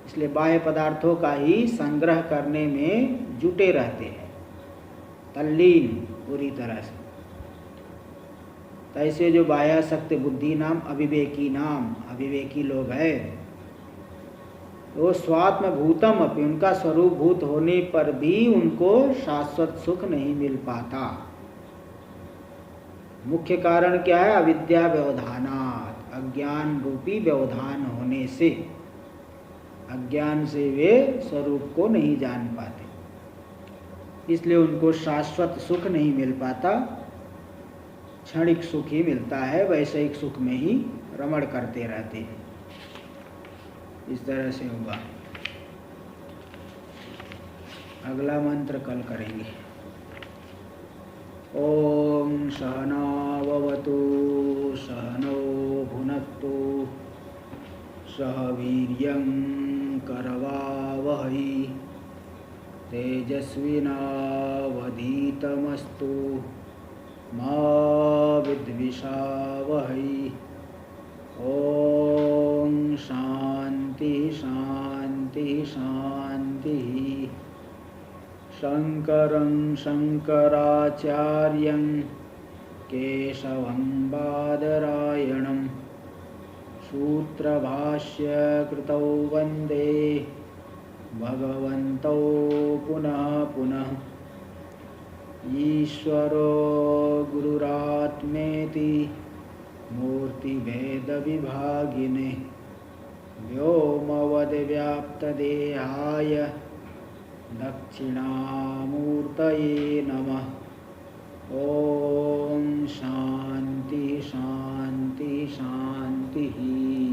इसलिए बाह्य पदार्थों का ही संग्रह करने में जुटे रहते हैं, तल्लीन पूरी तरह से। ऐसे जो बाह्यासक्त बुद्धि नाम अविवेकी लोग हैं, वो स्वात्म भूतम अपि, उनका स्वरूप भूत होने पर भी उनको शाश्वत सुख नहीं मिल पाता। मुख्य कारण क्या है? अविद्या व्यवधानात्, अज्ञान रूपी व्यवधान होने से, अज्ञान से वे स्वरूप को नहीं जान पाते, इसलिए उनको शाश्वत सुख नहीं मिल पाता, क्षणिक सुख ही मिलता है, वैषयिक सुख में ही रमण करते रहते हैं। इस तरह से होगा। अगला मंत्र कल करेंगे। ओम सहनाववतु सहनौ भुनक्तु सह वीर्यं करवावहै तेजस्विनावधीतमस्तु मा विद्विषावहै। ओम शांति शांति शांति। शंकरं शंकराचार्यं केशवं बादरायणं सूत्रभाष्य कृतौ वन्दे भगवन्तौ पुनः पुनः। ईश्वरो गुरुरात्मेति मूर्तिभेदविभागिने व्योमवद्व्याप्तदेहाय दक्षिणामूर्तये नमः। ओम शांति शांति शांति।